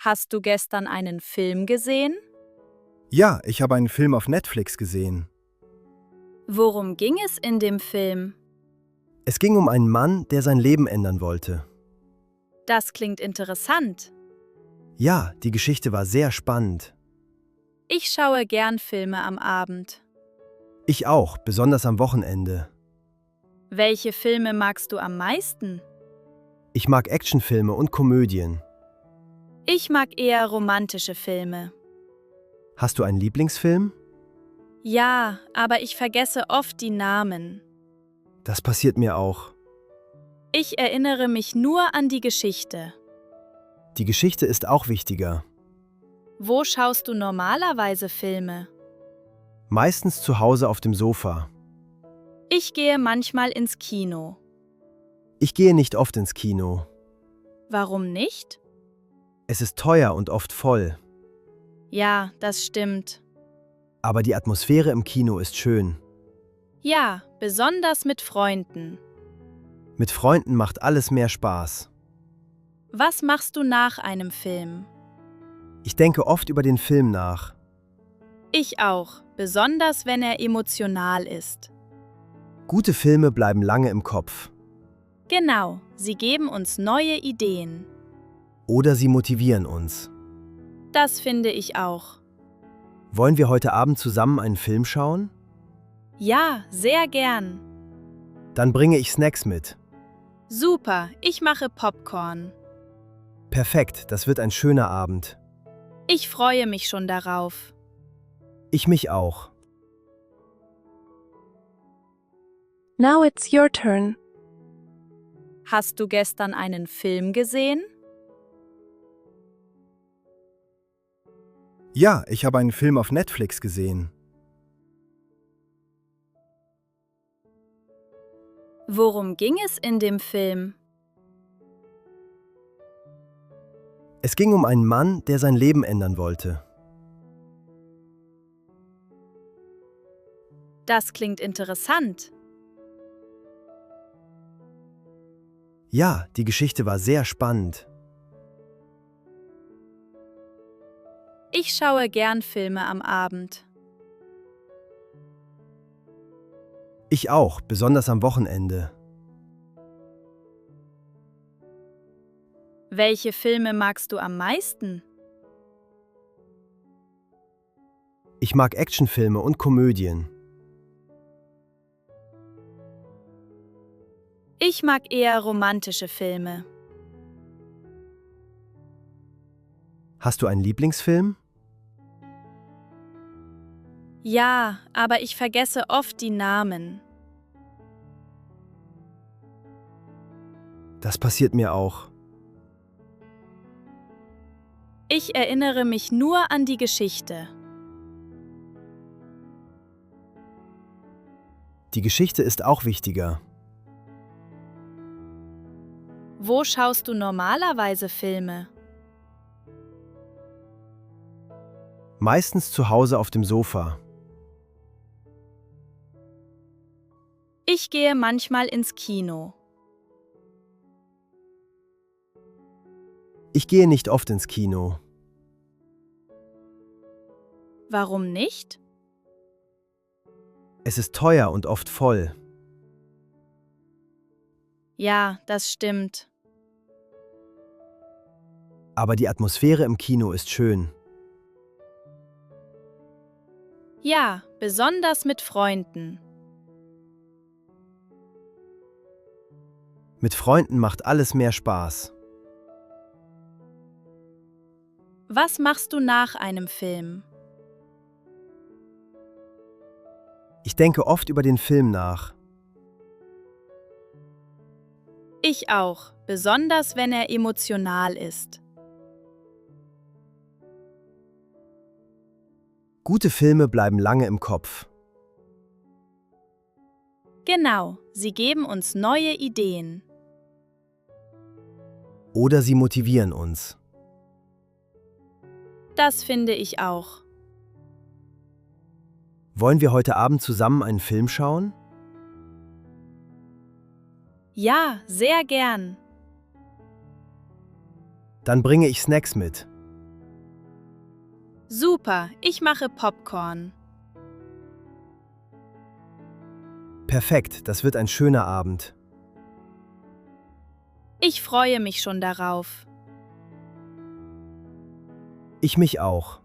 Hast du gestern einen Film gesehen? Ja, ich habe einen Film auf Netflix gesehen. Worum ging es in dem Film? Es ging um einen Mann, der sein Leben ändern wollte. Das klingt interessant. Ja, die Geschichte war sehr spannend. Ich schaue gern Filme am Abend. Ich auch, besonders am Wochenende. Welche Filme magst du am meisten? Ich mag Actionfilme und Komödien. Ich mag eher romantische Filme. Hast du einen Lieblingsfilm? Ja, aber ich vergesse oft die Namen. Das passiert mir auch. Ich erinnere mich nur an die Geschichte. Die Geschichte ist auch wichtiger. Wo schaust du normalerweise Filme? Meistens zu Hause auf dem Sofa. Ich gehe manchmal ins Kino. Ich gehe nicht oft ins Kino. Warum nicht? Es ist teuer und oft voll. Ja, das stimmt. Aber die Atmosphäre im Kino ist schön. Ja, besonders mit Freunden. Mit Freunden macht alles mehr Spaß. Was machst du nach einem Film? Ich denke oft über den Film nach. Ich auch, besonders wenn er emotional ist. Gute Filme bleiben lange im Kopf. Genau, sie geben uns neue Ideen. Oder sie motivieren uns. Das finde ich auch. Wollen wir heute Abend zusammen einen Film schauen? Ja, sehr gern. Dann bringe ich Snacks mit. Super, ich mache Popcorn. Perfekt, das wird ein schöner Abend. Ich freue mich schon darauf. Ich mich auch. Now it's your turn. Hast du gestern einen Film gesehen? Ja, ich habe einen Film auf Netflix gesehen. Worum ging es in dem Film? Es ging um einen Mann, der sein Leben ändern wollte. Das klingt interessant. Ja, die Geschichte war sehr spannend. Ich schaue gern Filme am Abend. Ich auch, besonders am Wochenende. Welche Filme magst du am meisten? Ich mag Actionfilme und Komödien. Ich mag eher romantische Filme. Hast du einen Lieblingsfilm? Ja, aber ich vergesse oft die Namen. Das passiert mir auch. Ich erinnere mich nur an die Geschichte. Die Geschichte ist auch wichtiger. Wo schaust du normalerweise Filme? Meistens zu Hause auf dem Sofa. Ich gehe manchmal ins Kino. Ich gehe nicht oft ins Kino. Warum nicht? Es ist teuer und oft voll. Ja, das stimmt. Aber die Atmosphäre im Kino ist schön. Ja, besonders mit Freunden. Mit Freunden macht alles mehr Spaß. Was machst du nach einem Film? Ich denke oft über den Film nach. Ich auch, besonders wenn er emotional ist. Gute Filme bleiben lange im Kopf. Genau, sie geben uns neue Ideen. Oder sie motivieren uns. Das finde ich auch. Wollen wir heute Abend zusammen einen Film schauen? Ja, sehr gern. Dann bringe ich Snacks mit. Super, ich mache Popcorn. Perfekt, das wird ein schöner Abend. Ich freue mich schon darauf. Ich mich auch.